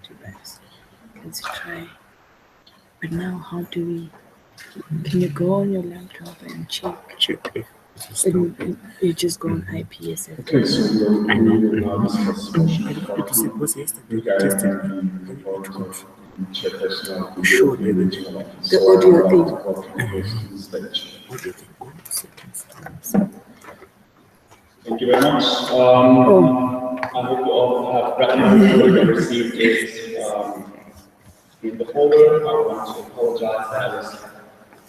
device. Let's try. But now, how do we? Can you go on your laptop and check? And you just go on IPSF. Okay, so I know. now discuss It was yesterday. regarding chairperson Sure, the audio thing. Audio thing. Go to settings. Thank you very much. I hope you all have read the report and received it in the folder. I want to apologize that I was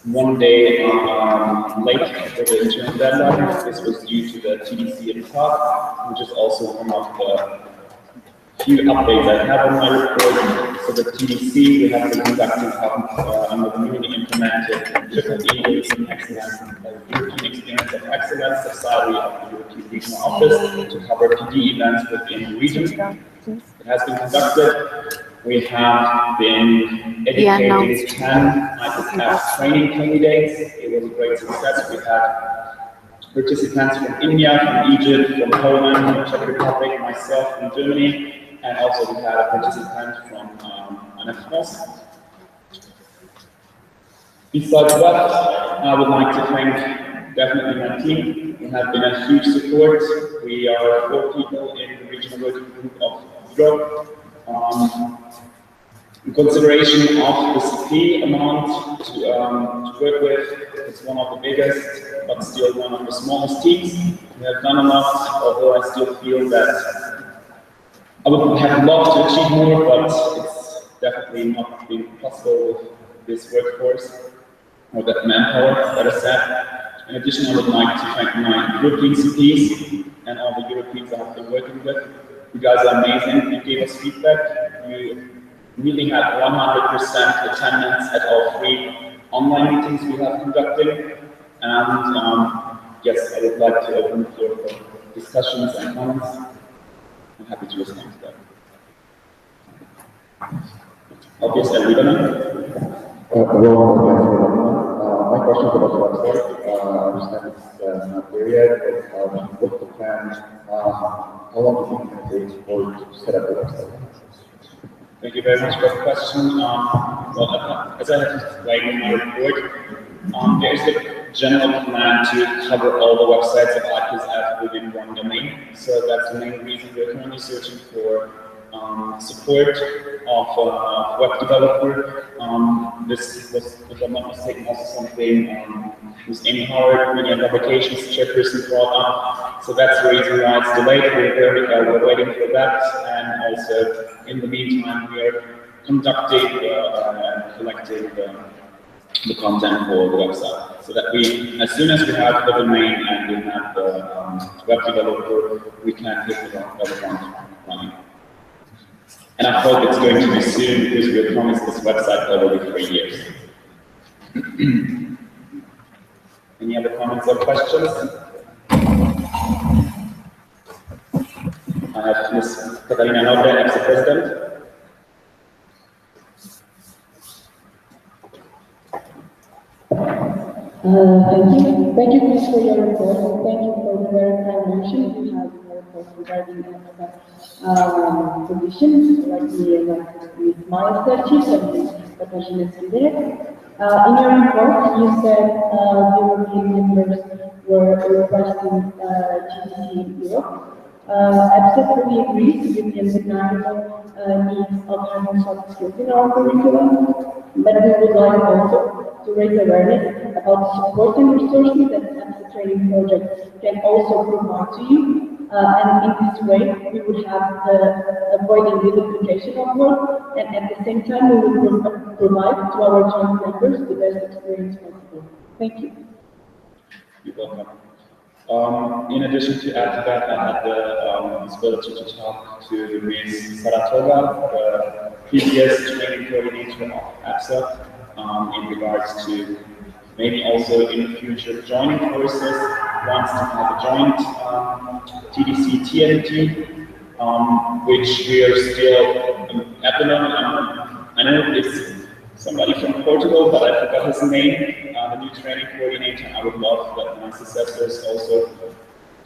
one day late for the interim deadline. This was due to the TDC at the top, which is also one of the few updates I have on my report. So the TDC, we have been conducting under the newly implemented Triple Excellence, European Experience of Excellence Society of the European Regional Office to cover PD events within the region. It has been conducted. We have been educating 10 IPSF training candidates. It was a great success. We had participants from India, from Egypt, from Poland, from Czech Republic, myself from Germany, and also we had a participant from France. Besides that, I would like to thank definitely my team. We have been a huge support. We are 4 people in the regional working group of Europe. In consideration of the CP amount to work with, it's one of the biggest, but still one of the smallest teams. We have done a lot, although I still feel that I would have loved to achieve more, but it's definitely not been possible with this workforce, or that manpower, better said. In addition, I would like to thank my European CPs and all the Europeans I have been working with. You guys are amazing. You gave us feedback. You really had 100% attendance at all 3 online meetings we have conducted. And yes, I would like to open the floor for discussions and comments. I'm happy to respond to that. Obviously, we don't my question is about the website. I understand it's not there yet, but what's the plan? How long do you think it takes to set up the website? Thank you very much for the question. Well, as I have explained in my report, there is a general plan to cover all the websites of IPSF within one domain. So that's the main reason we're currently searching for support of web developer. This was, if I'm not mistaken, also something who's Amy Howard, Media and Publications chairperson brought up. So that's the reason why it's delayed. We're waiting for that, and also in the meantime we are conducting and collecting the content for the website, so that we, as soon as we have the domain and we have the web developer, we can hit the front running. And I hope it's going to be soon, because we have promised this website already for years. Any other comments or questions? I have Ms. Katarina Nobre, as the president. Thank you, Chris, for your report, and thank you for the very kind mention you have in your report regarding the conditions, like with my searches and the professionals in there. In your report, you said the European members were requesting GDC in Europe. Absolutely agrees with the undeniable needs of having soft skills in our curriculum, but we would like also to raise awareness about the support and resources that the training project can also provide to you. And in this way, we would have avoiding the duplication of work, and at the same time, we will provide to our joint members the best experience possible. Thank you. You're welcome. In addition to add to that, I had the possibility to talk to Ms. Saratova, the previous training coordinator of IPSF, in regards to maybe also in the future joining courses, wants to have a joint TDC TNT, which we are still at the moment. I know it's somebody from Portugal, but I forgot his name, the new training coordinator. I would love that my successors also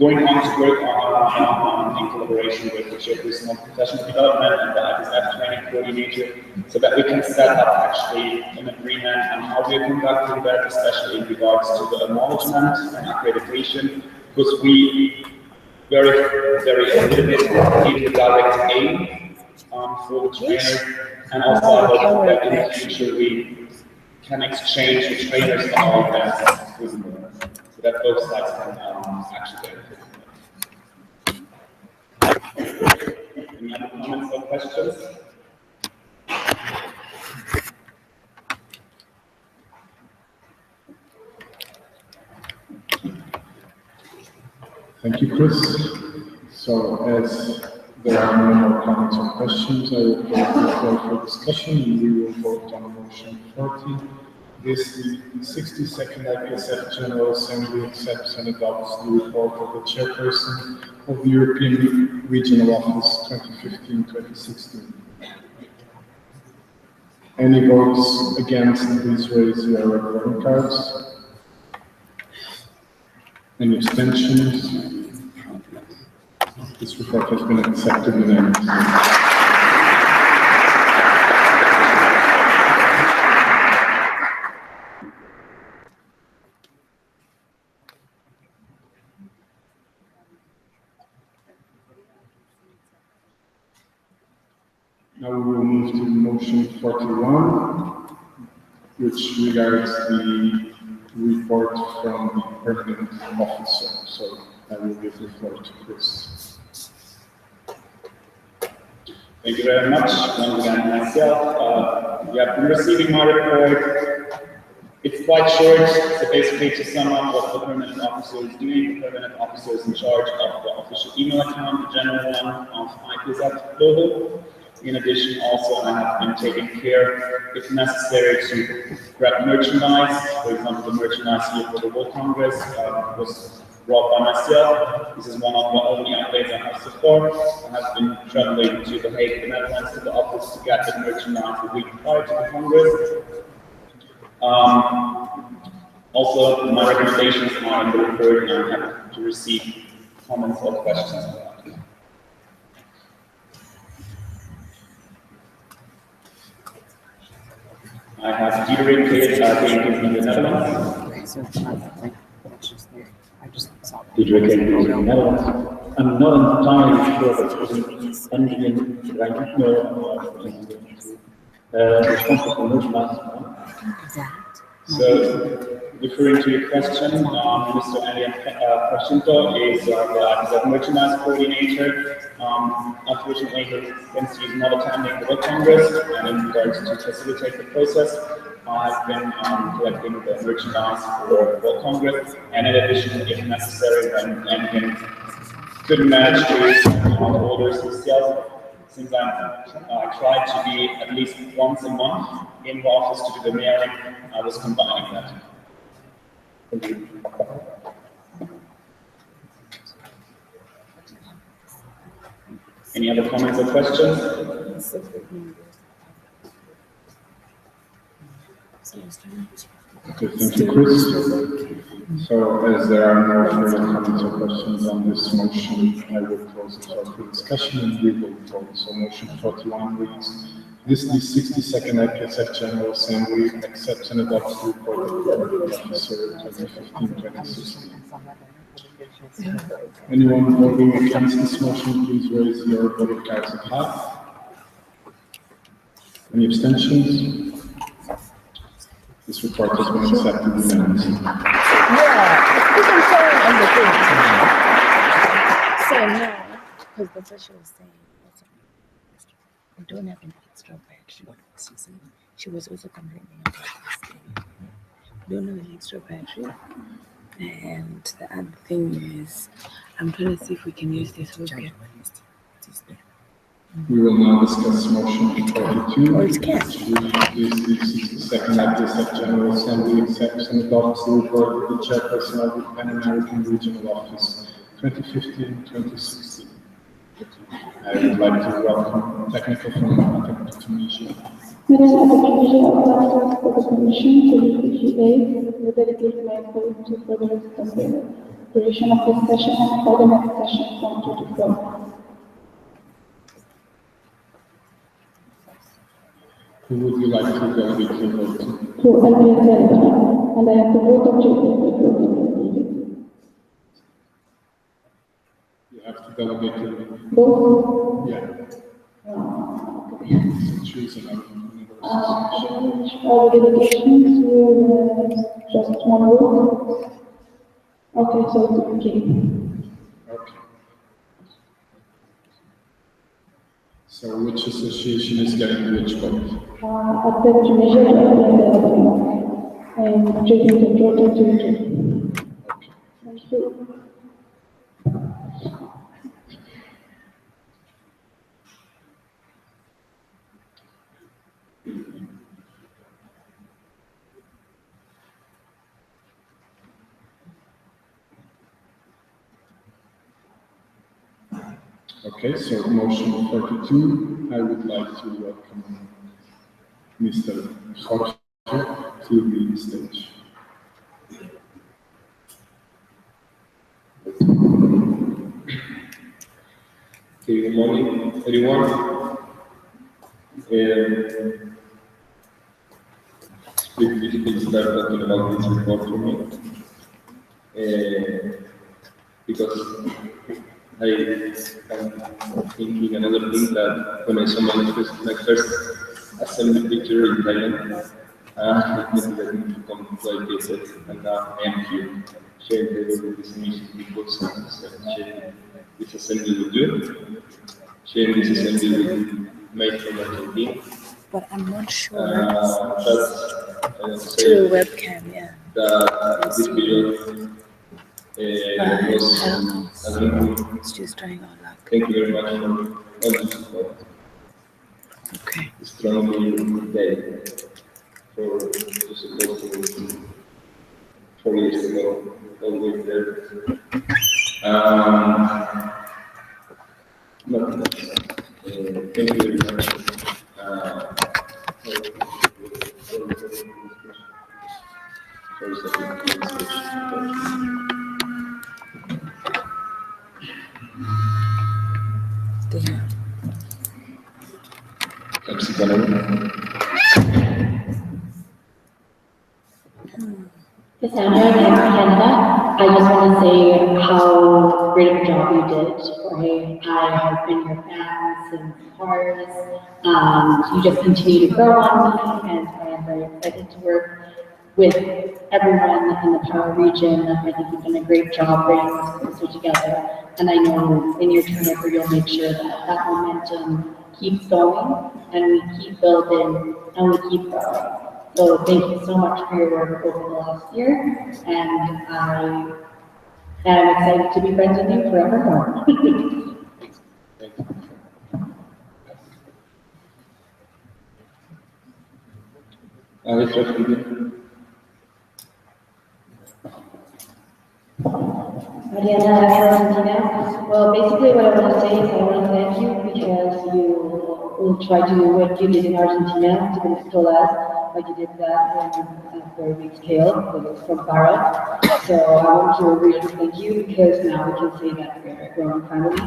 going on to work in collaboration with the chairperson of professional development and the IPSF training coordinator, so that we can set up actually an agreement on how we are conducting that, especially in regards to the acknowledgement and accreditation, because we a little bit in the direct aim for the trainer, and also I hope that in the future we can exchange the trainers on our events with them, so that both sides can actually benefit. Any other comments or questions? Thank you, Chris. So as there are no more comments or questions, I will close the floor for discussion and we will vote on motion 40. This the 62nd IPSF General Assembly accepts and adopts the report of the chairperson of the European Regional Office 2015-2016. Any votes against, please raise your voting cards. Any abstentions? This report has been accepted unanimously. Now we will move to motion 41, which regards the report from the permanent officer. So I will give the floor to Chris. Thank you very much. Once again, myself, you have been receiving my report. It's quite short, so basically to sum up what the permanent officer is doing, the permanent officer is in charge of the official email account, the general one of IPSF Global. In addition, also I have been taking care, if necessary, to grab merchandise. For example, the merchandise here for the World Congress was brought by myself. This is one of the only updates I have so far. I have been traveling to The Hague, the Netherlands, to the office to get the merchandise the week prior to the Congress. Also, my recommendations are in the report, and I'm happy to receive comments or questions about it. I have dedicated in the Netherlands. Dedicated in the Netherlands. I'm not entirely sure that it was ending in responsible for merchandise. So, referring to your question, Mr. Elian Prashinto is the merchandise coordinator. Unfortunately, since he's not attending the World Congress, and in regards to facilitate the process, I've been collecting the merchandise for the World Congress, and in addition, if necessary, when anything couldn't manage to orders himself, since I tried to be at least once a month in the office to do the mailing, I was combining that. Thank you. Any other comments or questions? Okay, thank you, Chris. So as there are no further comments or questions on this motion, I will close the floor for discussion and we will vote. So motion 41 reads, this the 62nd IPSF General Assembly accepts and adopts the report of the permanent officer 2015-2016. Anyone voting against this motion, please raise your voting cards at high. Any abstentions? This report has been accepted unanimously. Yeah, you can say it on the thing. So no, because the official was saying, I don't have an extra battery. She was also complaining about this thing. Don't have an extra battery. And the other thing is, I'm trying to see if we can use this whole We will now discuss motion 42. Or it's cash. Which is the 62nd IPSF General Assembly accepts and adopts the report of the chairperson of the Pan American Regional Office 2015-2016. I would like to welcome technical from Tunisia. Madam, at the provision of factors for the Commission to appreciate, we dedicate myself to further campaign. duration of this session and for the next session from 2 to 4. Who would you like to delegate your vote to? To IPSF, and I have the vote of Joseph. You have to delegate your Both. Yeah. Okay. So choose another. All delegations will just one vote. Okay, so it's okay. Okay. So which association is getting which vote? At the measure and choosing the total to. Okay. Thank you. Okay, so motion 42, I would like to welcome Mr. Jorge to the stage. Okay, good morning, everyone. It's pretty difficult to start talking about this report for me because I am thinking another thing that when I saw my first assembly picture in Thailand, it made me become to IPSF, and now I am here sharing with this initiative books and sharing this assembly with you, sharing this assembly with made from Argentina. But I'm not sure. But I want to To the say webcam, yeah. that this period was I don't know. a really It's just trying our luck. thank you very much for all the support. Okay. Strongly day for to support to 4 years ago, always there. Nothing else. Thank you very much. There. Cassandra and Canada, I just want to say how great of a job you did, Jorge. I have been your fan since Paris. You just continue to grow on me, and I am very excited to work with everyone in the Power region. I think you've done a great job bringing us closer together, and I know in your turnover you'll make sure that that momentum keeps going, and we keep building, and we keep growing. So thank you so much for your work over the last year, and I am excited to be friends with you forevermore. Mariana, Argentina. Well, basically what I want to say is I want to thank you because you will try to do what you did in Argentina to the next last, like you did that on a very big scale from Para. So I want to really thank you because now we can say that we're a growing family,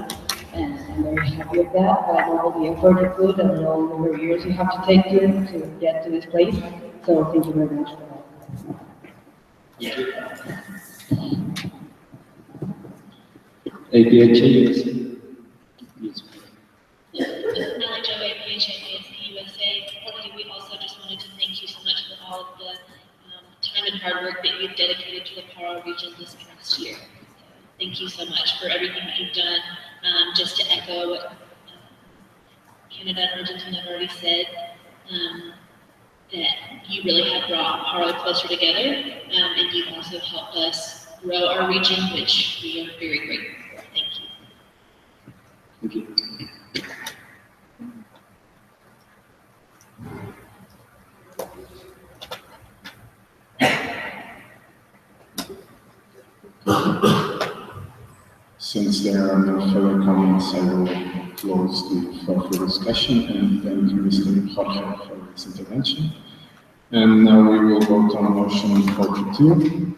and I'm very happy with that. I know all the effort you put and all the years you have to take to get to this place. So thank you very much for that. APHA, yes. Knowledge of IPHA USA. Jorge, we also just wanted to thank you so much for all of the time and hard work that you've dedicated to the Paro region this past year. Thank you so much for everything that you've done. Just to echo what Canada and Argentina have already said, that you really have brought Paro closer together, and you've also helped us grow our region, which we are very grateful for. Thank you. Thank you. Since there are no further comments, I will close the floor for discussion and thank Mr. Jorge for his intervention. And now we will vote on motion 42.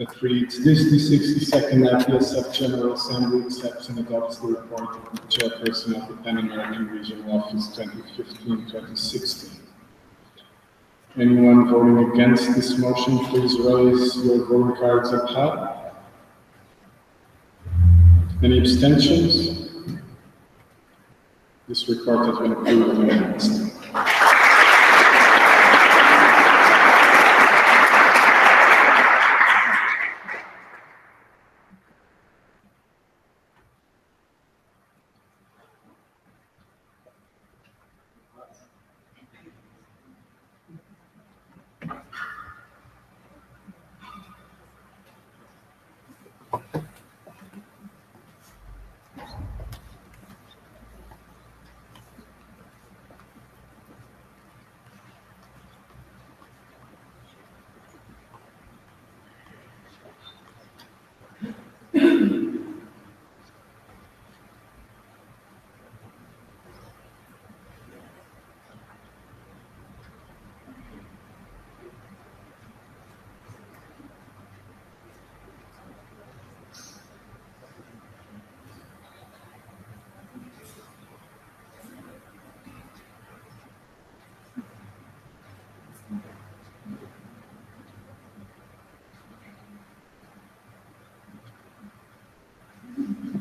that reads, this the 62nd IPSF General Assembly accepts and adopts the report of the chairperson of the Pan-American Regional Office 2015-2016. Anyone voting against this motion, please raise your voting cards up high. Any abstentions? This report has been approved unanimously.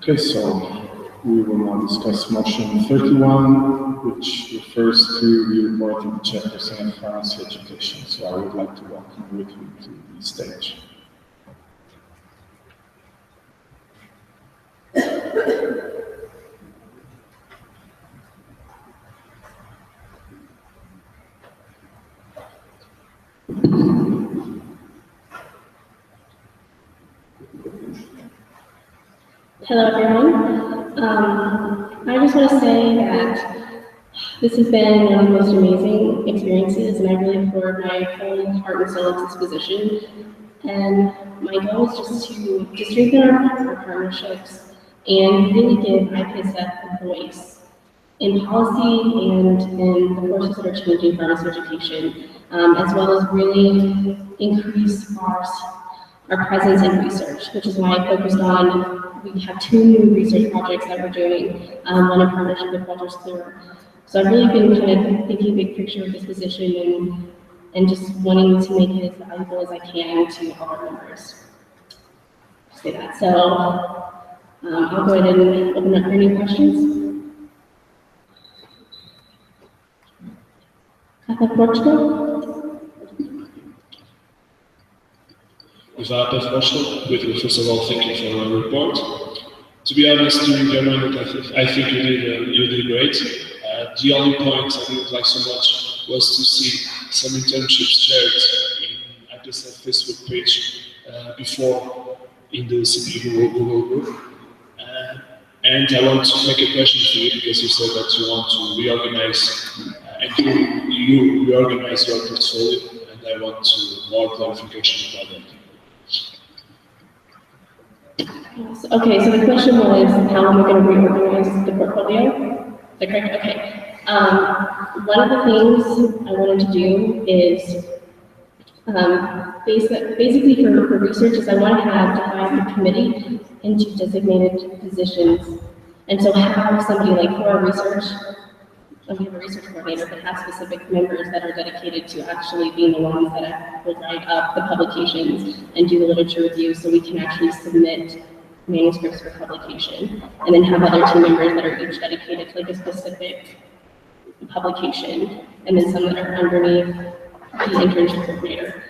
Okay, so we will now discuss motion 31, which refers to the report of the chairperson of pharmacy education. So I would like to welcome Ruth to the stage. Hello, everyone. I just want to say that this has been one of the most amazing experiences, and I really poured my whole heart and soul into this position. And my goal is just to strengthen our partnerships and really give IPSF a voice in policy and in the forces that are changing pharmacy education, as well as really increase our presence in research, which is why I focused on, we have 2 new research projects that we're doing, one in partnership with Walter's Clear. So I've really been kind of thinking big picture of this position and just wanting to make it as valuable as I can to all our members. Say that. So I'll go ahead and open up for any questions. Portugal? Without that question, with you, first of all, thank you for your report. To be honest, during your mandate, I think you did great. The only point I didn't like so much was to see some internships shared in IPSF Facebook page before in the CPU Google group. And I want to make a question for you because you said that you want to reorganize and you reorganize your portfolio, and I want more clarification about that. Okay, so the question was, how am I going to reorganize the portfolio? Is that correct? Okay. One of the things I wanted to do is, basically for research, is I want to divide the committee into designated positions. And so have somebody like for our research, we have a research coordinator that has specific members that are dedicated to actually being the ones that will write up the publications and do the literature review so we can actually submit manuscripts for publication, and then have other team members that are each dedicated to like a specific publication, and then some that are underneath the internship coordinator.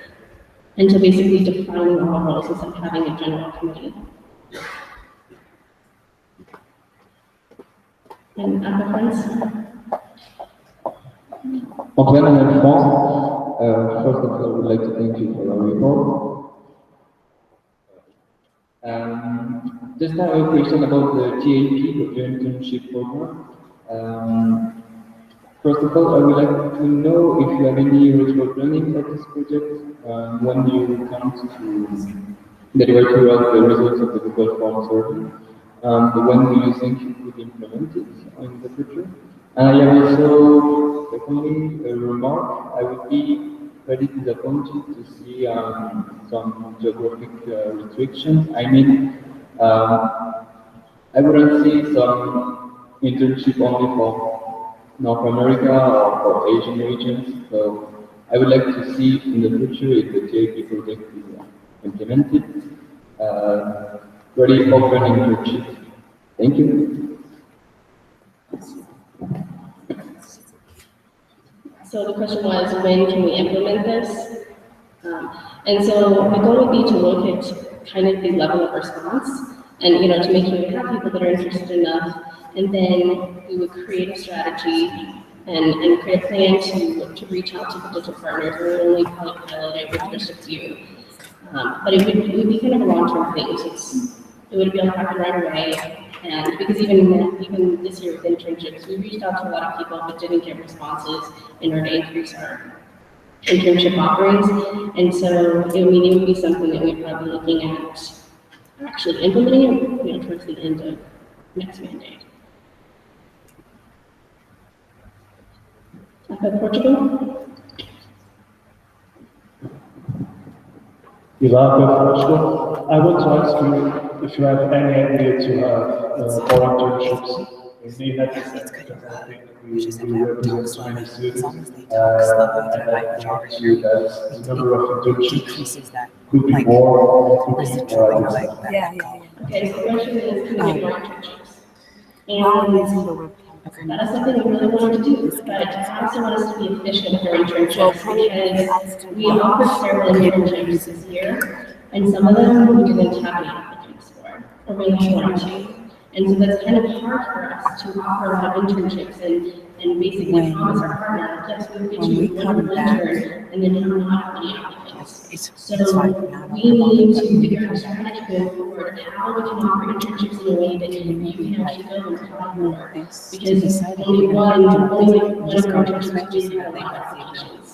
And so basically defining all roles instead of having a general committee. And other friends? Antoine and France, first of all, I would like to thank you for your report. Just now a question about the TAP, the internship program. First of all, I would like to know if you have any retro planning for this project when you come to deliver to us the results of the Google Form survey. When do you think you could implement it in the future? And I have also, secondly, a remark. I would be very disappointed to see some geographic restrictions. I mean, I wouldn't see some internship only for North America or for Asian regions. So I would like to see in the future if the JP project is implemented, very open internship. Thank you. So the question was, when can we implement this? And so the goal would be to look at kind of the level of response and, to make sure we have people that are interested enough. And then we would create a strategy and create a plan to reach out to potential partners. We would only probably pilot it with just a few. But it would be kind of a long-term thing. So it would be on happen right away. And because even this year with internships, we reached out to a lot of people but didn't get responses in order to increase our internship offerings. And so it would be something that we'd probably be looking at actually implementing it, towards the end of next mandate. Portugal? Portugal. I want to ask you if you have any idea to have more internships in the United States, because I think we represent so many students, and I think you that the number of internships could be more, could be more. Yeah. Okay, so the question is, can we get more internships? And that is something we really wanted to do, but I also want us to be efficient for internships because we offered several internships this year, and some of them we didn't have any applicants for, or really wanted to. And so that's kind of hard for us to offer a lot of internships and basically promise our partner, yes, we'll get you one intern, and then not have any applicants. So we need to figure out a strategy going forward, how we can offer internships in a way that you can actually go and apply for. Because only one of our internships just had a lot of applications.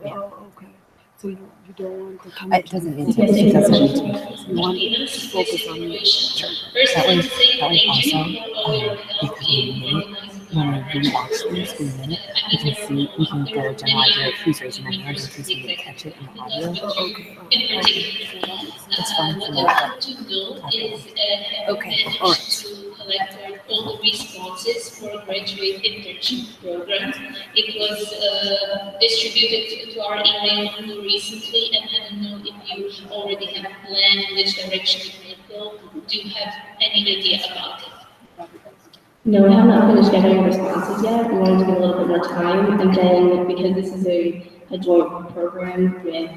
Oh, okay. So you don't want the chemistry? It doesn't need to. It doesn't need to. You want to focus on the sure. That was awesome. Because when we watch this in a minute, we can see, we can get a general idea of who's raising their hand in case we didn't catch it in the audio. Oh, okay. That's fine for me. Okay, all right. Collect all the responses for graduate internship program. It was distributed to our email recently, and I don't know if you already have a plan which direction it might go. Do you have any idea about it? No, we have not finished gathering responses yet. We wanted to give a little bit more time, and then because this is a joint program with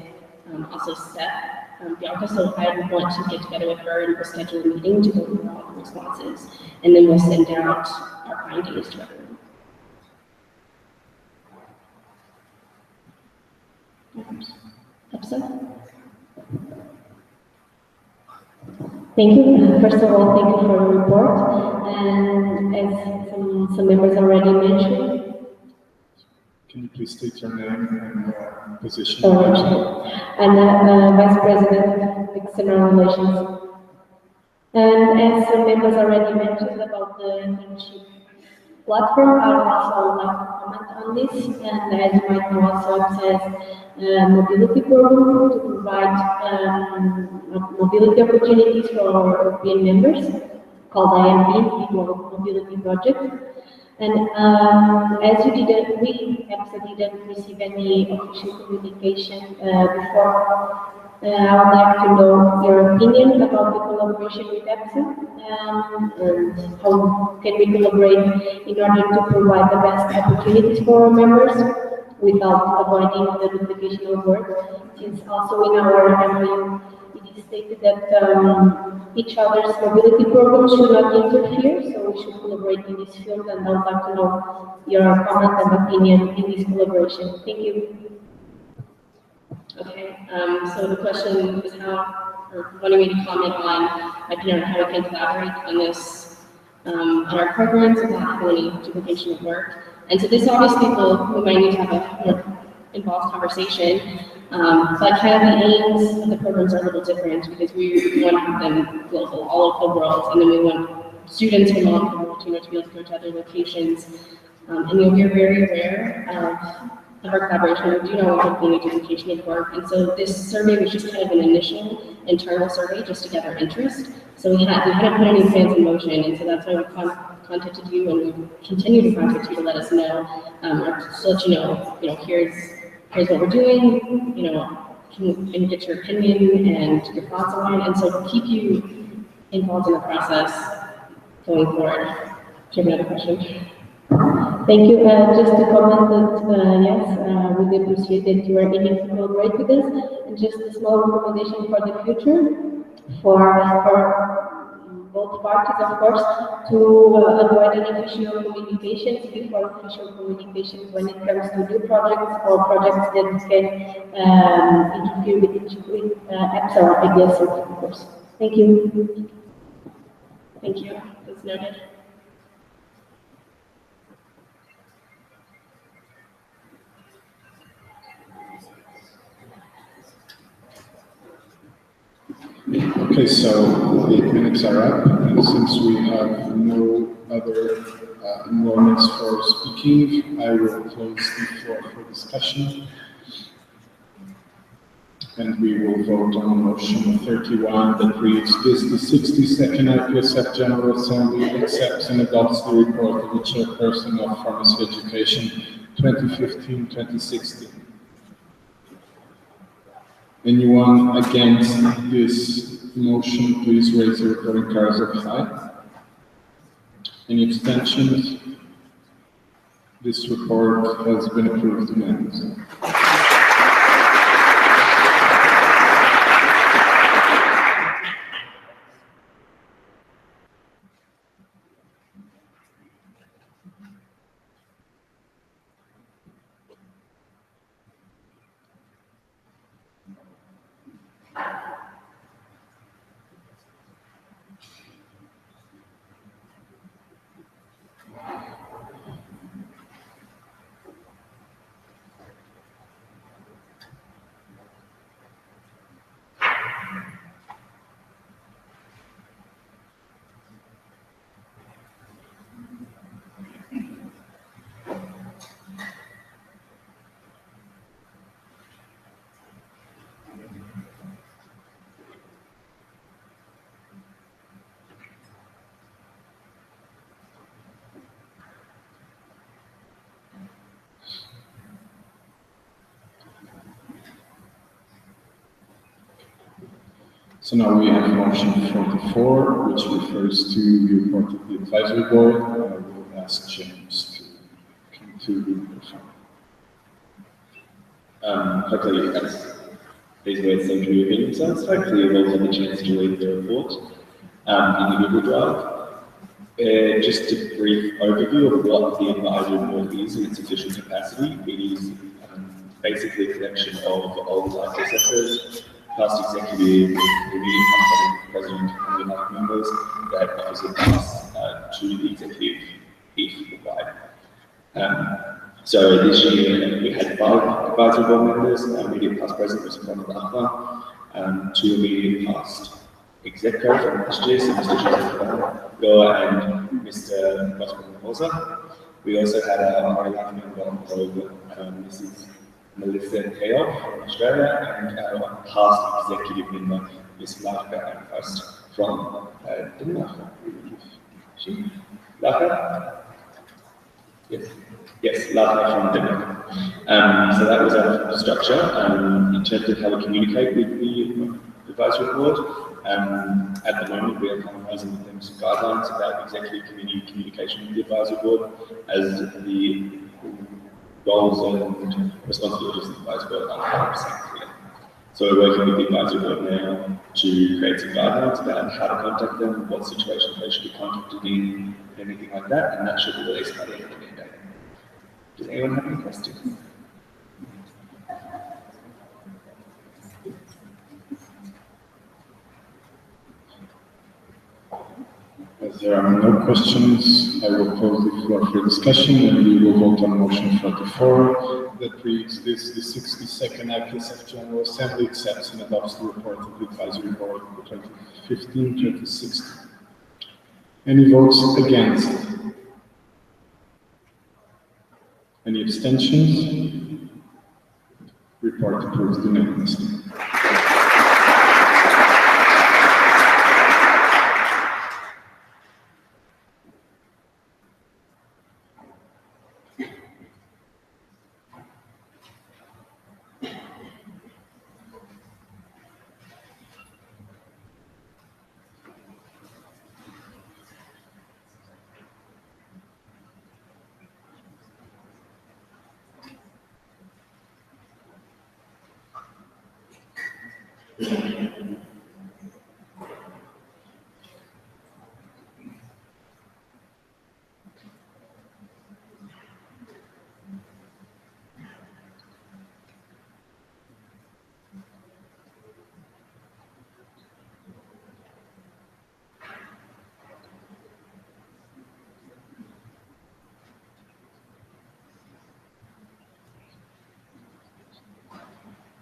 also STEP, Bianca, so I want to get together with her and we'll schedule a meeting to go over all the responses, and then we'll send out our findings to everyone. Thank you. First of all, thank you for the report. And as some members already mentioned, can you please state your name and position? I'm Vice President, External Relations. And as some members already mentioned about the internship platform, I would also like to comment on this. And as you might know, also it has a mobility program to provide mobility opportunities for European members called IMP, People Mobility Project. And as you didn't, we actually didn't receive any official communication before. I would like to know your opinion about the collaboration with EPSA and how can we collaborate in order to provide the best opportunities for our members without avoiding the duplication of work. Since also in our MOU, it is stated that each other's mobility programs should not interfere, so we should collaborate in this field, and I would like to know your comment and opinion in this collaboration. Thank you. Okay, so the question is how, or wanting me to comment on my opinion on how we can collaborate on this, on our programs without having any duplication of work. And so this obviously we might need to have a more involved conversation, but kind of the aims of the programs are a little different because we want to have them global, all over the world, and then we want students from all over the world to be able to go to other locations. And you'll hear very rare of of our collaboration, we do know what we need duplication of work. And so this survey was just kind of an initial internal survey just to gather interest. So we hadn't put any plans in motion, and so that's why we contacted you, and we continue to contact you to let us know, or to let you know, here's what we're doing, and get your opinion and your thoughts on it, and so keep you involved in the process going forward. Do you have another question? Thank you. Just to comment that, yes, we appreciate that you are willing to collaborate with us. And just a small recommendation for the future, for both parties, of course, to avoid unofficial communications before official communications when it comes to new projects or projects that can interfere with apps or IPSF, of course. Thank you. Thank you. That's noted. Okay, so the 8 minutes are up, and since we have no other enrollments for speaking, I will close the floor for discussion. And we will vote on motion 31 that reads, this the 62nd IPSF General Assembly accepts and adopts the report of the Chairperson of Pharmacy Education 2015-2016. Anyone against this motion, please raise your voting cards up high. Any abstentions? This report has been approved unanimously. So now we have motion 44, which refers to the report of the advisory board. I will ask James to come to the microphone. Hopefully, as these words seem to be repeating themselves, hopefully you've all had the chance to read the report in the Google Drive. Just a brief overview of what the advisory board is in its official capacity. It is basically a collection of old IPSFers, past executive, immediate president, and the other members that offers advice to the executive if required. So this year we had 5 advisory board members. Immediate past president was Mr. Lachlan, 2 immediate past execo from last year, so Mr. Joseph Goa and Mr. Bosco. We also had our last member of Mrs. Melissa Keogh from Australia, and our past executive member, Ms. Laka Post from Denmark. Laka? Yes, Laka from Denmark. So that was our structure in terms of how we communicate with the advisory board. At the moment, we are finalising with them some guidelines about executive committee communication with the advisory board, as the roles and responsibilities of the advisory board are 100% clear. So we're working with the advisory board now to create some guidelines about how to contact them, what situations they should be contacted in, anything like that, and that should be released by the end of the day. Does anyone have any questions? As there are no questions, I will close the floor for discussion, and we will vote on motion 44 that reads, this the 62nd IPSF General Assembly accepts and adopts the report of the advisory board for 2015-2016. Any votes against? Any abstentions? report approved unanimously.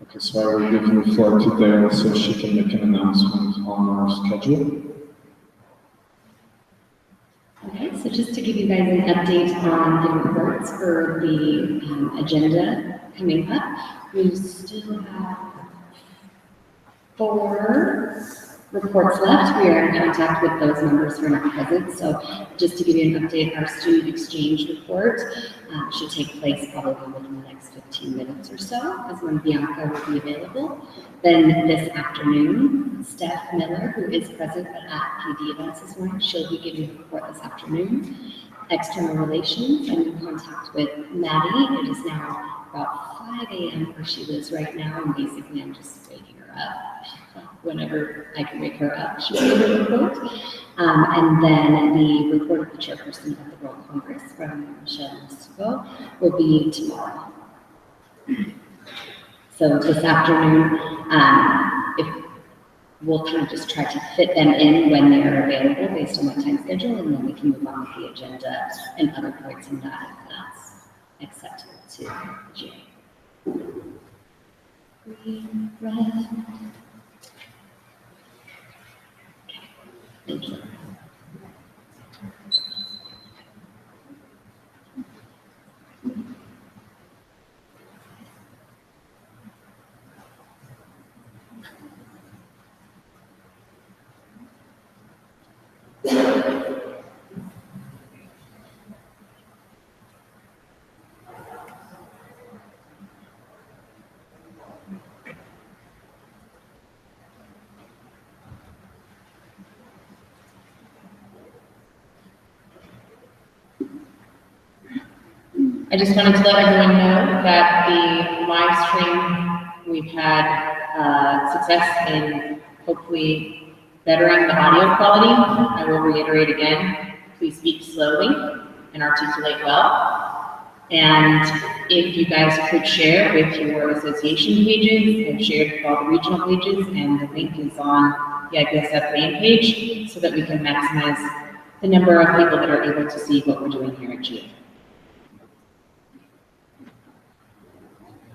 Okay, so I will give the floor to Dale so she can make an announcement on our schedule. Okay, so just to give you guys an update on the reports for the agenda coming up, we still have 4 reports left. We are in contact with those members who are not present. So just to give you an update, our student exchange report should take place probably within the next 15 minutes or so, as when Bianca will be available. Then this afternoon, Steph Miller, who is present at PD events this morning, she'll be giving a report this afternoon. External relations, I'm in contact with Maddie. It is now about 5 a.m. where she lives right now, and basically I'm just waking her up. Whenever I can wake her up, she'll give a report. And then the report of the chairperson of the World Congress from Michelle Musuko will be tomorrow. So this afternoon, if we'll kind of just try to fit them in when they're available based on my time schedule, and then we can move on with the agenda and other points in that if that's acceptable to Jay. Green, red. Thank you. I just wanted to let everyone know that the live stream, we've had success in hopefully bettering the audio quality. I will reiterate again, please speak slowly and articulate well. And if you guys could share with your association pages, I've shared with all the regional pages, and the link is on the IPSF main page so that we can maximize the number of people that are able to see what we're doing here at GA.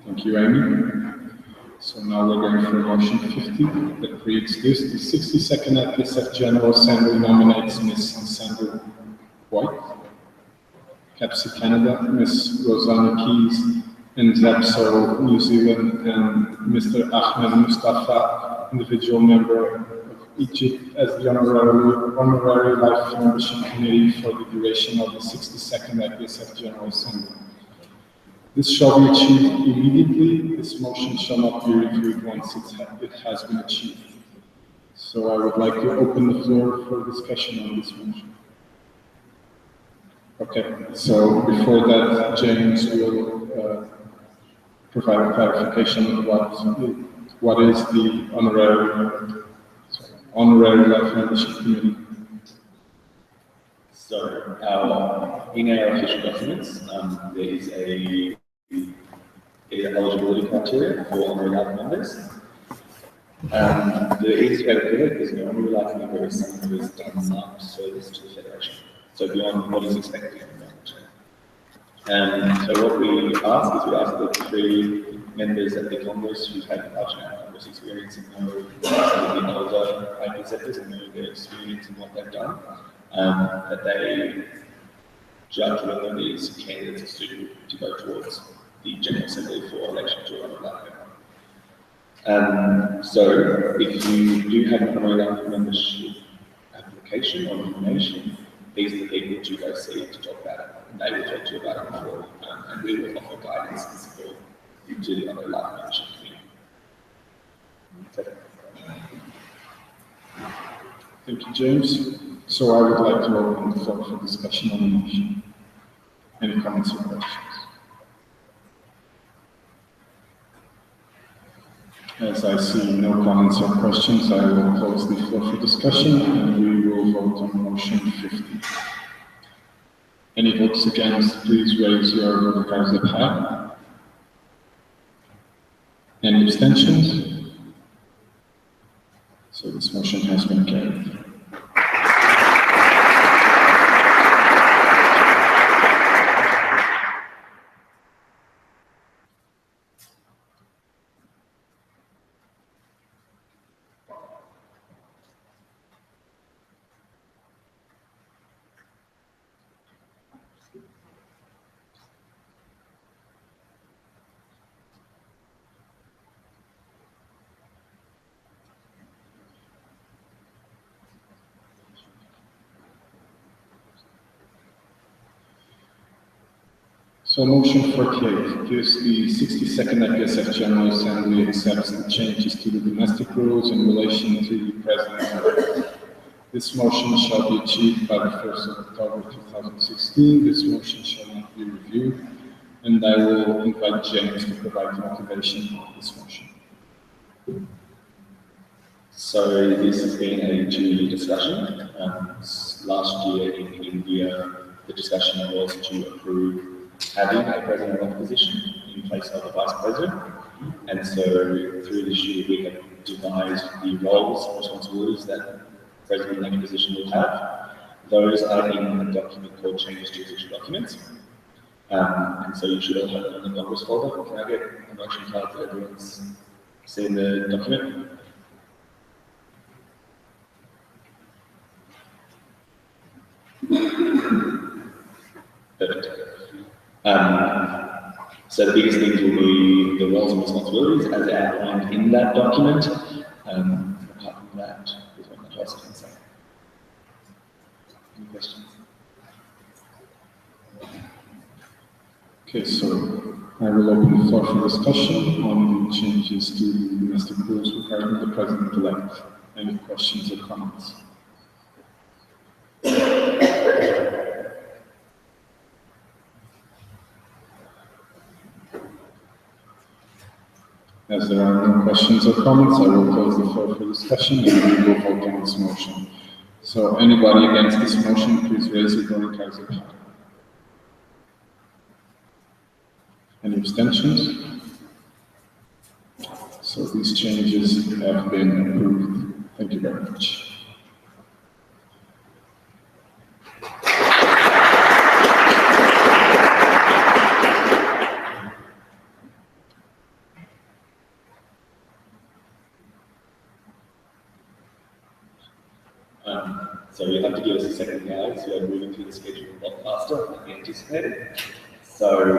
Thank you, Amy. So now we're going for motion 50 that reads this: the 62nd IPSF General Assembly nominates Ms. Sandra White, CAPSI Canada, Ms. Rosanna Keys, and ZAPSO New Zealand, and Mr. Ahmed Mustafa, individual member of Egypt, as the honorary life membership committee for the duration of the 62nd IPSF General Assembly. This shall be achieved immediately. This motion shall not be reviewed once it has been achieved. So I would like to open the floor for discussion on this motion. Okay, so before that, James will provide a clarification of what is the honorary life membership committee. So in our official documents, there is a eligibility criteria for honorary life members. The easiest way to put it is an honorary life member is someone who has done some service to the Federation, so beyond what is expected in that. So what we ask is we ask the 3 members at the Congress who've had large amount of Congress experience and know the older IPSFers and know their experience and what they've done, that they judge whether these candidates are suitable to go towards the General Assembly for election to run a black member. So if you do have a promoter membership application or information, these are the people to go see to talk about it. And they will talk to you about it before, and we will offer guidance and support to the other life membership community. Thank you, James. So I would like to open the floor for discussion on the motion. Any comments or questions? As I see no comments or questions, I will close the floor for discussion and we will vote on motion 50. Any votes against, please raise your voting cards up high. Any abstentions? So this motion has been carried. So motion 48 gives the 62nd IPSF General Assembly accepts the changes to the domestic rules in relation to the President. This motion shall be achieved by the 1st of October 2016. This motion shall not be reviewed, and I will invite James to provide motivation of this motion. So this has been a 2-year discussion. Last year in India, the discussion was to approve having a president-elect position in place of the vice president. And so through this year, we have devised the roles and responsibilities that the president-elect position will have. Those are in a document called Changes to Official Documents. And so you should all have it in the Congress folder. Can I get a motion card that everyone's seen the document? Perfect. So the biggest things will be the roles and responsibilities as outlined in that document. Apart from that, there's not much else I can say. Any questions? Okay, so I will open the floor for discussion on changes to the domestic rules regarding the President-elect. Any questions or comments? As there are no questions or comments, I will close the floor for discussion and we will vote on this motion. So anybody against this motion, please raise your voting cards up high. Any abstentions? So these changes have been approved. Thank you very much. So you'll have to give us a second, guys. We are moving through the schedule a lot faster than we anticipated. So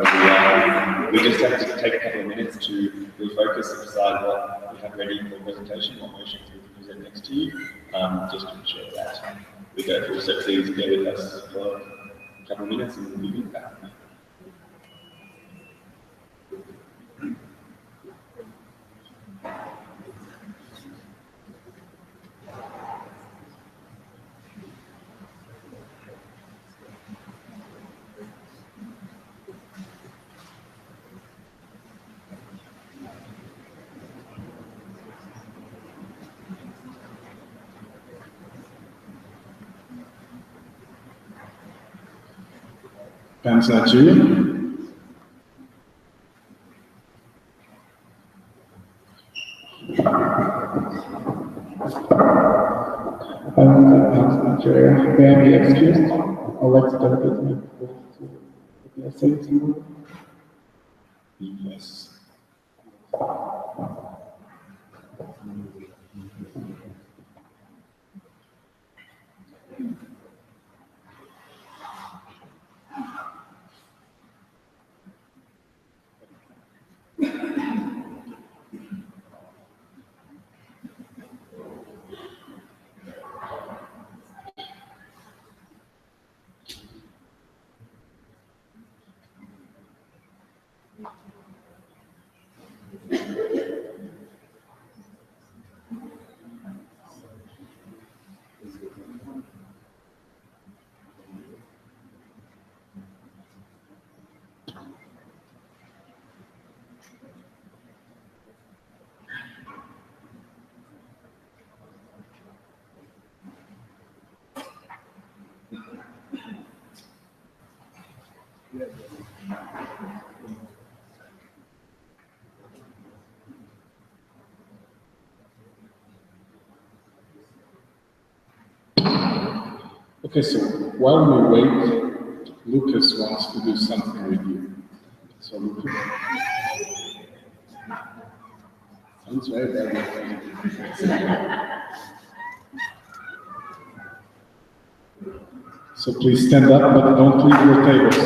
we just have to take a couple of minutes to refocus and decide what we have ready for presentation, what motions we can present next to you, just to ensure that we go through. So please bear with us for a couple of minutes and we'll be back. Pam's Nigeria. Nigeria. May I be excused? I'd like to dedicate my vote to the PSA. Yes. Okay, so while we wait, Lucas wants to do something with you. So Lucas. Sounds very bad. So please stand up, but don't leave your tables.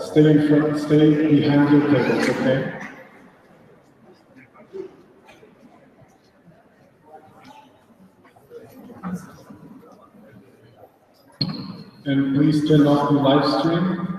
Stay in front, stay behind your tables, okay? And please turn off the live stream.